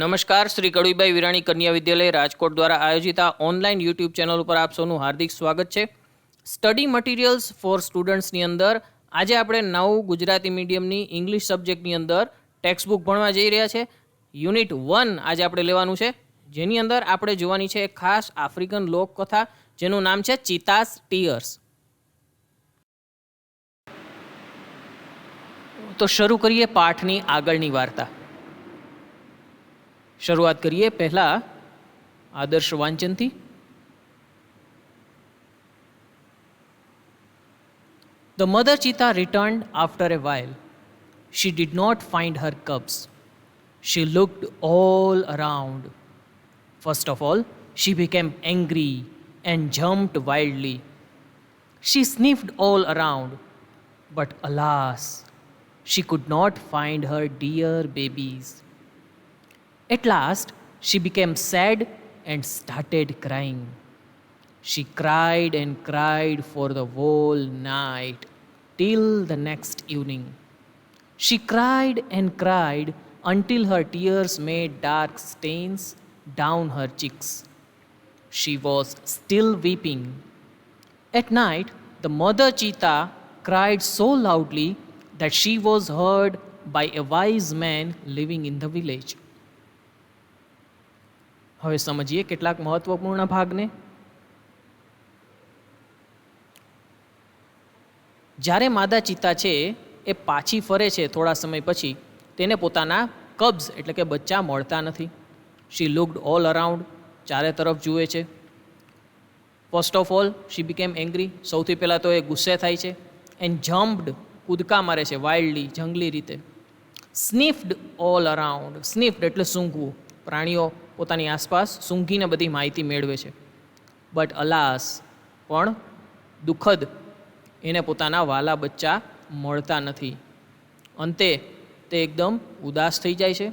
નમસ્કાર, શ્રી કડવીભાઈ વિરાણી કન્યા વિદ્યાલય રાજકોટ દ્વારા આયોજિત આ ઓનલાઈન યુટ્યુબ ચેનલ ઉપર આપ સૌનું હાર્દિક સ્વાગત છે. સ્ટડી મટીરિયલ્સ ફોર સ્ટુડન્ટ્સની અંદર આજે આપણે નવું ગુજરાતી મીડિયમની ઇંગ્લિશ સબ્જેક્ટની અંદર ટેક્સ્ટ બુક ભણવા જઈ રહ્યા છે. યુનિટ 1 આજે આપણે લેવાનું છે, જેની અંદર આપણે જોવાની છે એક ખાસ આફ્રિકન લોકકથા જેનું નામ છે ચિતાસ ટીયર્સ. તો શરૂ કરીએ પાઠની આગળની વાર્તા. શરૂઆત કરીએ પહેલા આદર્શ વાંચનથી. The mother cheetah returned after a while. She did not find her cubs. She looked all around. First of all, she became angry and jumped wildly. She sniffed all around, but alas, she could not find her dear babies. At last, she became sad and started crying. She cried and cried for the whole night till the next evening. She cried and cried until her tears made dark stains down her cheeks. She was still weeping. At night, the mother cheetah cried so loudly that she was heard by a wise man living in the village. હવે સમજીએ કેટલાક મહત્વપૂર્ણ ભાગને. જ્યારે માદા ચિત્તા છે એ પાછી ફરે છે થોડા સમય પછી, તેને પોતાના કબ્સ એટલે કે બચ્ચા મળતા નથી. શી લુકડ ઓલ અરાઉન્ડ, ચારે તરફ જુએ છે. First of all she became angry, સૌથી પહેલાં તો એ ગુસ્સે થાય છે. એન્ડ જમ્પ્ડ, કૂદકા મારે છે વાઇલ્ડલી, જંગલી રીતે. સ્નિફ્ડ ઓલ અરાઉન્ડ, સ્નિફ્ડ એટલે સૂંઘવું, પ્રાણીઓ પોતાની આસપાસ સૂંઘીને બધી માહિતી મેળવે છે. બટ અલાસ, પણ દુઃખદ, એને પોતાના વાલા બચ્ચા મળતા નથી. અંતે તે એકદમ ઉદાસ થઈ જાય છે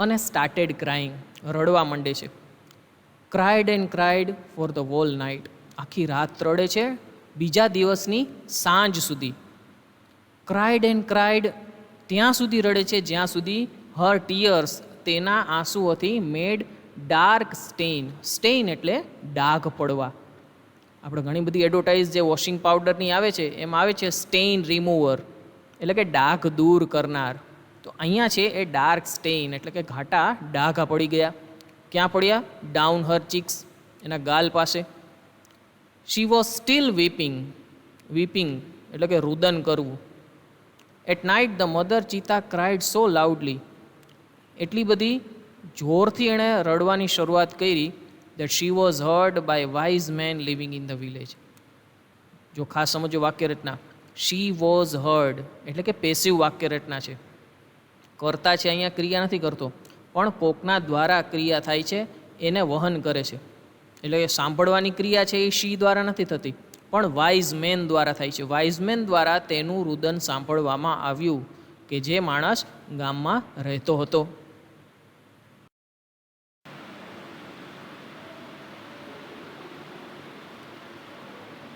અને સ્ટાર્ટેડ ક્રાઇંગ, રડવા માંડે છે. Cried and cried for the whole night, આખી રાત રડે છે બીજા દિવસની સાંજ સુધી. ક્રાઇડ એન્ડ ક્રાઇડ ત્યાં સુધી રડે છે જ્યાં સુધી હર ટીયર્સ, તેના આંસુઓથી મેડ ડાર્ક સ્ટેઇન, સ્ટેઇન એટલે ડાઘ પડવા. આપણે ઘણી બધી એડવર્ટાઇઝ જે વોશિંગ પાવડરની આવે છે એમાં આવે છે સ્ટેઇન રિમૂવર, એટલે કે ડાઘ દૂર કરનાર. તો અહીંયા છે એ ડાર્ક સ્ટેઇન એટલે કે ઘાટા ડાઘા પડી ગયા. ક્યાં પડ્યા? ડાઉન હર ચીક્સ, એના ગાલ પાસે. શી વોઝ સ્ટીલ વીપિંગ, વીપિંગ એટલે કે રુદન કરવું. At night the mother cheetah cried so loudly, એટલી બધી જોરથી એણે રડવાની શરૂઆત કરી that she was heard by wise men living in the village. જો ખાસ સમજો વાક્ય રચના, she was heard એટલે કે પેસિવ વાક્ય રચના છે. કરતા છે અહીંયા, ક્રિયા નથી કરતો, પણ કોકના દ્વારા ક્રિયા થાય છે, એને વહન કરે છે. એટલે કે સાંભળવાની ક્રિયા છે એ શી દ્વારા નથી થતી, પણ વાઇઝ મેન દ્વારા થાય છે. વાઇઝ મેન દ્વારા તેનું રુદન સાંભળવામાં આવ્યું કે જે માણસ ગામમાં રહેતો હતો.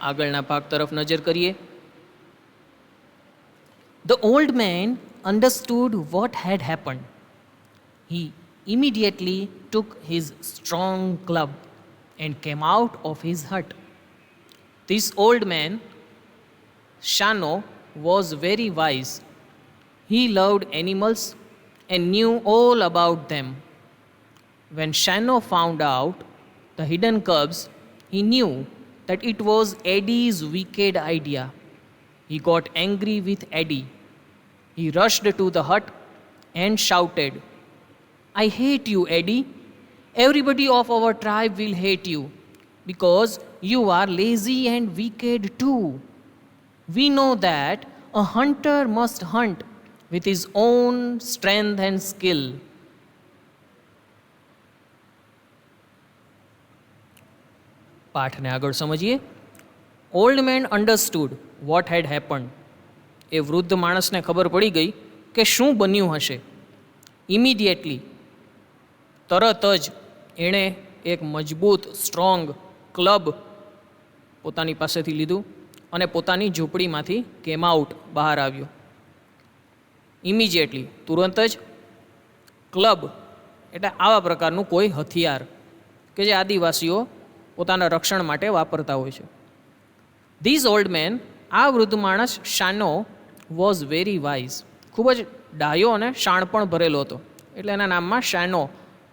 આગળના ભાગ તરફ નજર કરીએ. The old man understood what had happened. He immediately took his strong club and came out of his hut. This old man, Shano, was very wise. He loved animals and knew all about them. When Shano found out the hidden cubs, he knew that it was Eddie's wicked idea. He got angry with Eddie. He rushed to the hut and shouted, "I hate you, Eddie. Everybody of our tribe will hate you because you are lazy and wicked too. We know that a hunter must hunt with his own strength and skill." પાઠને આગળ સમજીએ. Old man understood what had happened, એ વૃદ્ધ માણસને ખબર પડી ગઈ કે શું બન્યું હશે. ઇમિડિયેટલી, તરત જ એણે એક મજબૂત સ્ટ્રોંગ ક્લબ પોતાની પાસેથી લીધું અને પોતાની ઝૂંપડીમાંથી કેમ આઉટ, બહાર આવ્યો. ઇમિડિયેટલી, તુરંત જ. ક્લબ એટલે આવા પ્રકારનું કોઈ હથિયાર કે જે આદિવાસીઓ પોતાના રક્ષણ માટે વાપરતા હોય છે. ધીઝ ઓલ્ડ મેન, આ વૃદ્ધ માણસ શાનો વોઝ વેરી વાઇઝ, ખૂબ જ ડાયો અને શાણપણ ભરેલો હતો, એટલે એના નામમાં શાનો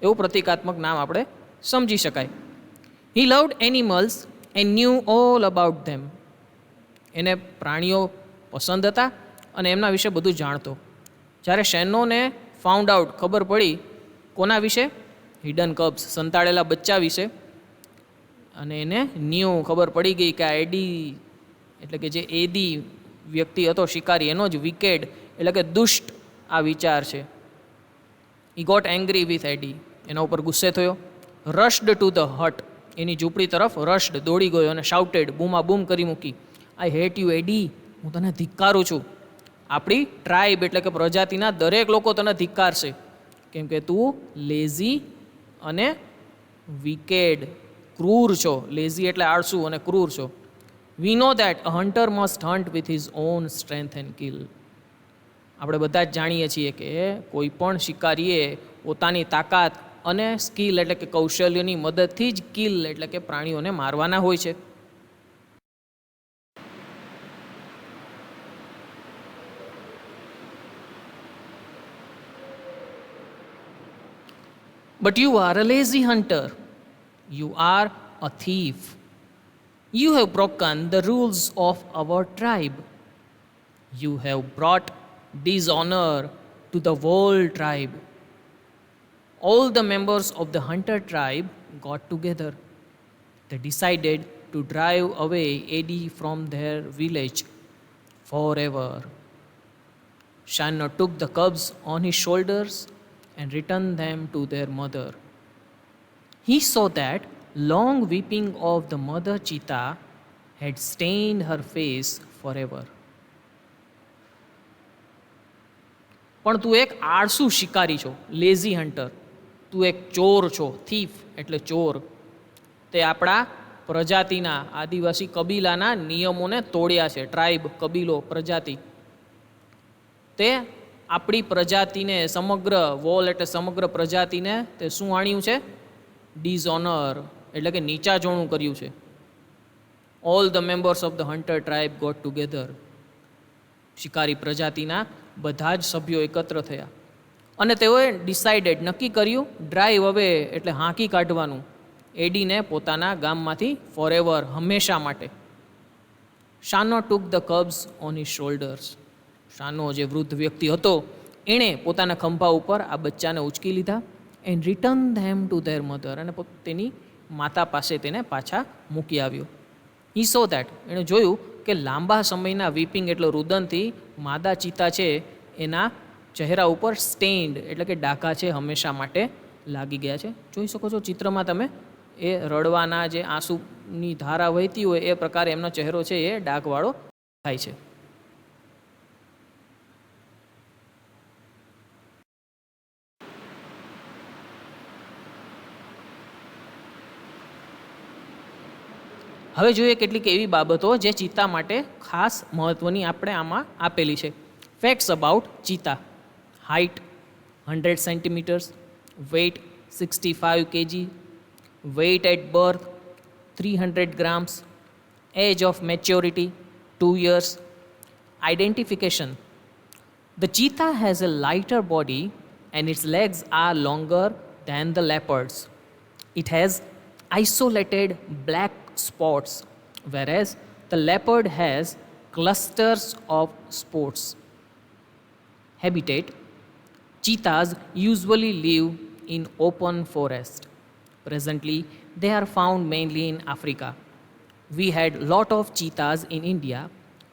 એવું પ્રતિકાત્મક નામ આપણે સમજી શકાય. He loved animals and knew all about them, એને પ્રાણીઓ પસંદ હતા અને એમના વિશે બધું જાણતો. જ્યારે શેનોને ફાઉન્ડ આઉટ, ખબર પડી કોના વિશે? હિડન કબ્સ, સંતાડેલા બચ્ચા વિશે, અને એને ન્યૂ ખબર પડી ગઈ કે આ એડી એટલે કે જે એદી વ્યક્તિ હતો શિકારી, એનો જ વિકેડ એટલે કે દુષ્ટ આ વિચાર છે. હી ગોટ એંગ્રી વિથ એડી, એના ઉપર ગુસ્સે થયો. રશ્ડ ટુ ધ હટ, એની ઝૂંપડી તરફ રશ્ડ, દોડી ગયો અને શાઉટેડ, બૂમા બૂમ કરી મૂકી, આઈ હેટ યુ એડી, હું તને ધિક્કારું છું. આપણી ટ્રાઇબ એટલે કે પ્રજાતિના દરેક લોકો તને ધિક્કારશે, કેમ કે તું લેઝી અને વિકેડ, ક્રૂર છો. લેઝી એટલે આળસુ અને ક્રૂર છો. We know that a hunter must hunt with his own strength and kill. આપણે બધા જ જાણીએ છીએ કે કોઈ પણ શિકારીએ પોતાની તાકાત અને સ્કિલ એટલે કે કૌશલ્યની મદદથી જ કિલ એટલે કે પ્રાણીઓને મારવાના હોય છે. But you are a lazy hunter. You are a thief. You have broken the rules of our tribe. You have brought dishonor to the whole tribe. All the members of the hunter tribe got together. They decided to drive away Eddie from their village forever. Shanno took the cubs on his shoulders and returned them to their mother. He saw that long weeping of the mother cheetah had stained her face forever. પણ તું એક આળસુ શિકારી છો, lazy hunter. તું એક ચોર છો, થીફ એટલે ચોર. તે આપણા પ્રજાતિના આદિવાસી કબીલાના નિયમોને તોડ્યા છે. ટ્રાઇબ, કબીલો, પ્રજાતિ. તે આપણી પ્રજાતિને, સમગ્ર વોલ એટલે સમગ્ર પ્રજાતિને તે શું આણ્યું છે? ડિઝઓનર એટલે કે નીચાજોણું કર્યું છે. All the members of the hunter tribe got together. શિકારી પ્રજાતિના બધા જ સભ્યો એકત્ર થયા અને તેઓએ ડિસાઇડેડ, નક્કી કર્યું, ડ્રાઈવ અવે એટલે હાંકી કાઢવાનું, એડીને પોતાના ગામમાંથી ફોરએવર, હંમેશા માટે. Shano took the cubs on his shoulders. Shano જે વૃદ્ધ વ્યક્તિ હતો એણે પોતાના ખંભા ઉપર આ બચ્ચાને ઉચકી લીધા. And return them to their mother, અને તેની માતા પાસે તેને પાછા મૂકી આવ્યો. હી સો દેટ, એણે જોયું કે લાંબા સમયના વીપિંગ એટલે રુદનથી માદા ચિત્તા છે એના ચહેરા ઉપર સ્ટેન્ડ એટલે કે ડાઘા છે હંમેશા માટે લાગી ગયા છે. જોઈ શકો છો ચિત્રમાં તમે, એ રડવાના જે આંસુની ધારા વહેતી હોય એ પ્રકારે એમનો ચહેરો છે એ ડાઘવાળો થાય છે. હવે જોઈએ કેટલીક એવી બાબતો જે ચિત્તા માટે ખાસ મહત્ત્વની આપણે આમાં આપેલી છે. Facts about cheetah. Height 100 centimetres, weight 65 kg, weight at birth 300 grams, age of maturity 2 years. Identification. The cheetah has a lighter body and its legs are longer than the leopard's. It has isolated black spots, whereas the leopard has clusters of spots. Habitat. Cheetahs usually live in open forest. Presently, they are found mainly in Africa. We had lot of cheetahs in India,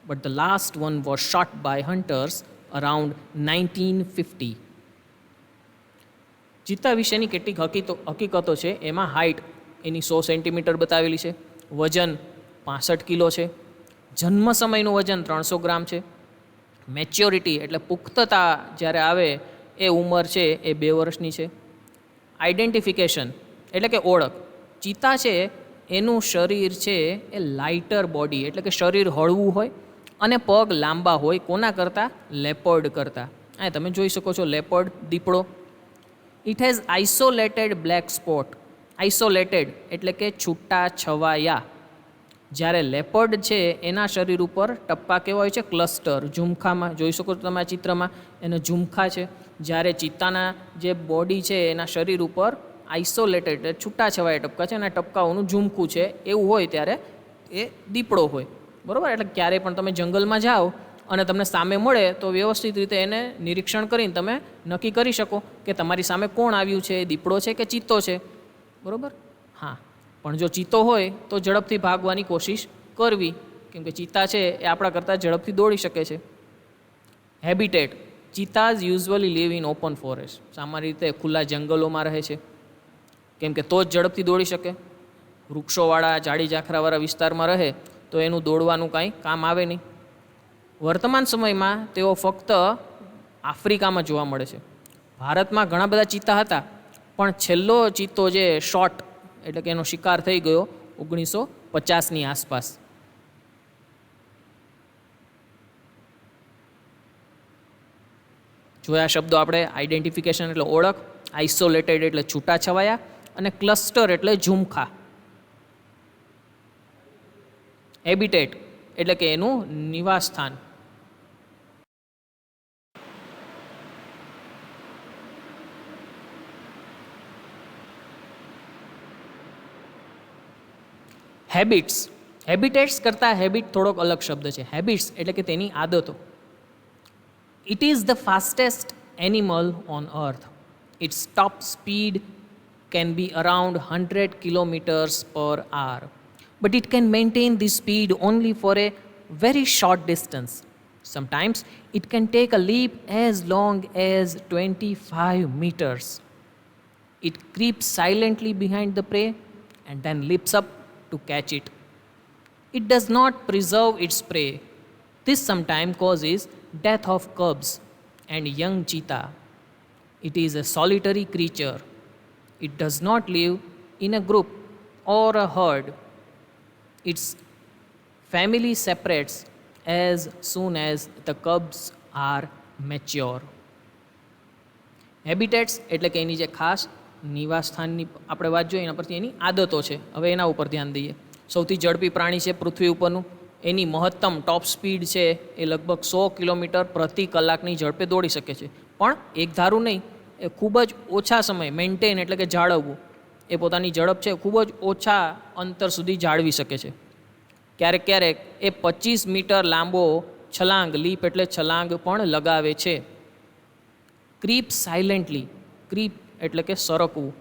but the last one was shot by hunters around 1950. ચિત્તા વિશેની કેટલીક હકીકતો છે. એમાં height એની 100 centimetre બતાવેલી છે. વજન 65 kilo છે. જન્મ સમયનું વજન 300 ગ્રામ છે. મેચ્યોરિટી એટલે પુખ્તતા જ્યારે આવે એ ઉંમર છે એ 2 વર્ષની છે. આઈડેન્ટિફિકેશન એટલે કે ઓળખ. ચિત્તા છે એનું શરીર છે એ લાઇટર બોડી એટલે કે શરીર હળવું હોય અને પગ લાંબા હોય. કોના કરતાં? લેપર્ડ કરતાં. આ તમે જોઈ શકો છો લેપર્ડ, દીપડો. It has isolated black spot. Isolated એટલે કે છૂટા છવાયા. જ્યારે લેપર્ડ છે એના શરીર ઉપર ટપ્પા કેવા હોય છે? ક્લસ્ટર. ઝુમખામાં જોઈ શકો છો તમે આ ચિત્રમાં, એનો ઝુમખા છે. જ્યારે ચિત્તાના જે બોડી છે એના શરીર ઉપર આઇસોલેટેડ એટલે છૂટા છવાયા ટપકા છે અને ટપકાઓનું ઝુમખું છે એવું હોય ત્યારે એ દીપડો હોય. બરાબર? એટલે ક્યારેય પણ તમે જંગલમાં જાઓ અને તમને સામે મળે તો વ્યવસ્થિત રીતે એને નિરીક્ષણ કરીને તમે નક્કી કરી શકો કે તમારી સામે કોણ આવ્યું છે, દીપડો છે કે ચિત્તો છે. બરાબર? હા, પણ જો ચિત્તો હોય તો ઝડપથી ભાગવાની કોશિશ કરવી, કેમ કે ચિત્તા છે એ આપણા કરતાં ઝડપથી દોડી શકે છે. Habitat. Cheetahs usually live in open forest. સામાન્ય રીતે ખુલ્લા જંગલોમાં રહે છે, કેમ કે તો જ ઝડપથી દોડી શકે. વૃક્ષોવાળા ઝાડી ઝાખરાવાળા વિસ્તારમાં રહે તો એનું દોડવાનું કાંઈ કામ આવે નહીં. વર્તમાન સમયમાં તેઓ ફક્ત આફ્રિકામાં જોવા મળે છે. ભારતમાં ઘણા બધા ચિત્તા હતા, પણ છેલ્લો ચિત્તો જે શોટ એટલે કે એનો શિકાર થઈ ગયો 1950ની આસપાસ. જોયા શબ્દો આપણે, આઈડેન્ટિફિકેશન એટલે ઓળખ, આઇસોલેટેડ એટલે છૂટાછવાયા અને ક્લસ્ટર એટલે ઝુમખા. હેબિટેટ એટલે કે એનું નિવાસ સ્થાન. હેબિટ્સ. હેબિટેટ્સ કરતાં હેબિટ થોડોક અલગ શબ્દ છે. હેબિટ્સ એટલે કે તેની આદતો. It is the fastest animal on earth. Its top speed can be around 100 kilometers per hour, but it can maintain this speed only for a very short distance. Sometimes it can take a leap as long as 25 meters. It creeps silently behind the prey and then leaps up to catch it. It does not preserve its prey. This sometimes causes death of cubs and young cheetah. It is a solitary creature. It does not live in a group or a herd. Its family separates as soon as the cubs are mature. હેબિટેટ્સ એટલે કે એની જે ખાસ નિવાસ સ્થાનની આપણે વાત જોઈએ, એના પરથી એની આદતો છે. હવે એના ઉપર ધ્યાન દઈએ. સૌથી ઝડપી પ્રાણી છે પૃથ્વી ઉપરનું. એની મહત્તમ ટોપ સ્પીડ છે એ લગભગ 100 કિલોમીટર પ્રતિ કલાકની ઝડપે દોડી શકે છે. પણ એક ધારું નહીં, એ ખૂબ જ ઓછા સમય મેન્ટેન એટલે કે જાળવવું, એ પોતાની ઝડપ છે ખૂબ જ ઓછા અંતર સુધી જાળવી શકે છે. ક્યારેક ક્યારેક એ 25 મીટર લાંબો છલાંગ, લીપ એટલે છલાંગ પણ લગાવે છે. Creep silently. ક્રીપ એટલે કે સરકવું.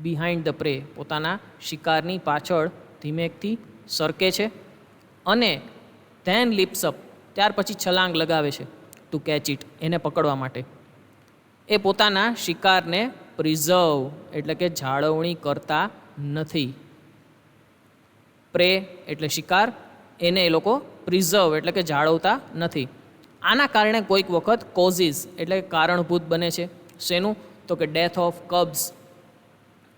બિહાઇન્ડ ધ પ્રે, પોતાના શિકારની પાછળ ધીમેકથી સરકે છે. અને ધેન લીપ્સ અપ, ત્યાર પછી છલાંગ લગાવે છે ટુ કેચ ઇટ, એને પકડવા માટે. એ પોતાના શિકારને પ્રિઝર્વ એટલે કે જાળવણી કરતા નથી. પ્રે એટલે શિકાર, એને એ લોકો પ્રિઝર્વ એટલે કે જાળવતા નથી. આના કારણે કોઈક વખત કોઝિસ એટલે કારણભૂત બને છે. શેનું? તો કે ડેથ ઓફ કબ્સ,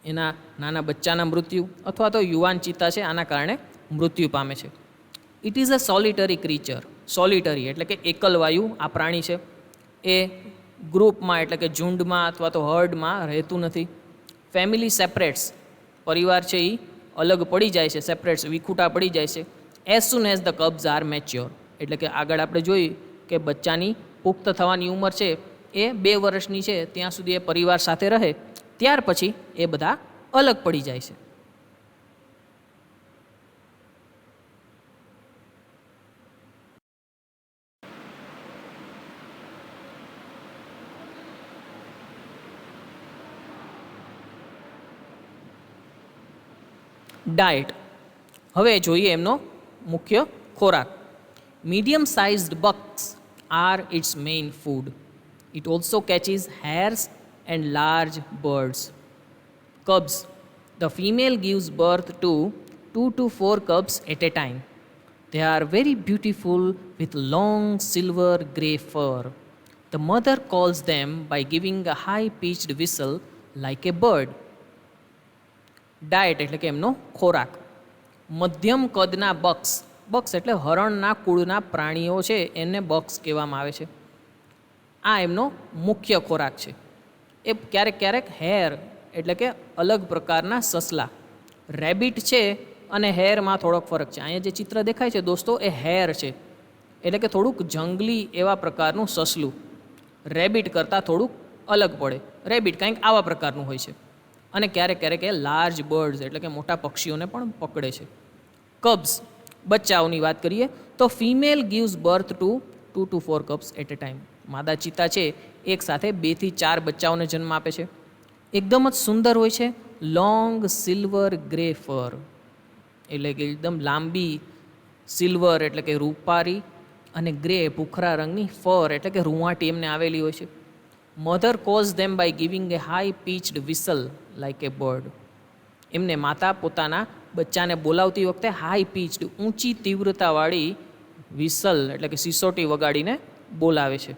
એના નાના બચ્ચાના મૃત્યુ, અથવા તો યુવાન ચિત્તા છે આના કારણે મૃત્યુ પામે છે. It is a સોલિટરી creature. સોલિટરી એટલે કે એકલવાયુ આ પ્રાણી છે. એ ગ્રુપમાં એટલે કે ઝુંડમાં અથવા તો હર્ડમાં રહેતું નથી. ફેમિલી સેપરેટ્સ, પરિવાર છે એ અલગ પડી જાય છે. સેપરેટ્સ વિખૂટા પડી જાય છે. As soon as the cubs are mature, એટલે કે આગળ આપણે જોઈ કે બચ્ચાની પુખ્ત થવાની ઉંમર છે એ 2 વર્ષની છે, ત્યાં સુધી એ પરિવાર સાથે રહે, ત્યાર પછી એ બધા અલગ પડી જાય છે. ડાયટ. હવે જોઈએ એમનો મુખ્ય ખોરાક. Medium sized bucks are its main food. It also catches hares and large birds. Cubs. The female gives birth to 2 to 4 cubs at a time. They are very beautiful with long silver grey fur. The mother calls them by giving a high-pitched whistle like a bird. Diet એટલે કે એમનો ખોરાક. મધ્યમ કદના bucks. Bucks એટલે હરણના કુળના પ્રાણીઓ છે, એને બક્સ કહેવામાં આવે છે. આ એમનો મુખ્ય ખોરાક છે. એ ક્યારેક ક્યારેક હેર એટલે કે અલગ પ્રકારના સસલા. રેબિટ છે અને હેરમાં થોડોક ફરક છે. અહીંયા જે ચિત્ર દેખાય છે દોસ્તો એ હેર છે, એટલે કે થોડુંક જંગલી એવા પ્રકારનું સસલું. રેબિટ કરતાં થોડુંક અલગ પડે. રેબિટ કંઈક આવા પ્રકારનું હોય છે. અને ક્યારેક ક્યારેક એ લાર્જ બર્ડ્સ એટલે કે મોટા પક્ષીઓને પણ પકડે છે. કબ્સ બચ્ચાઓની વાત કરીએ તો female gives birth to 2 to 4 cubs at a time. માદા ચિત્તા છે એક સાથે 2 થી 4 બચ્ચાઓને જન્મ આપે છે. એકદમ જ સુંદર હોય છે. લોંગ સિલ્વર ગ્રે ફર એટલે કે એકદમ લાંબી સિલ્વર એટલે કે રૂપારી અને ગ્રે ભૂખરા રંગની ફર એટલે કે રૂંવાટી એમને આવેલી હોય છે. Mother calls them by giving a high pitched whistle like a bird. એમને માતા પોતાના બચ્ચાને બોલાવતી વખતે હાઈ પીચડ ઊંચી તીવ્રતાવાળી વિસલ એટલે કે સિસોટી વગાડીને બોલાવે છે.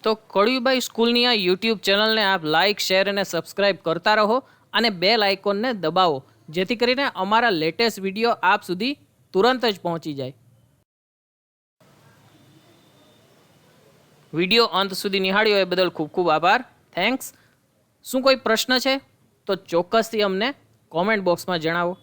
તો કળયુભાઈ સ્કૂલની આ યુટ્યુબ ચેનલને આપ લાઇક, શેર અને સબસ્ક્રાઇબ કરતા રહો અને બેલ આઇકોનને દબાવો, જેથી કરીને અમારા લેટેસ્ટ વિડીયો આપ સુધી તુરંત જ પહોંચી જાય. વિડીયો અંત સુધી નિહાળ્યો એ બદલ ખૂબ ખૂબ આભાર. થેન્ક્સ. શું કોઈ પ્રશ્ન છે તો ચોક્કસથી અમને કોમેન્ટ બોક્સમાં જણાવો.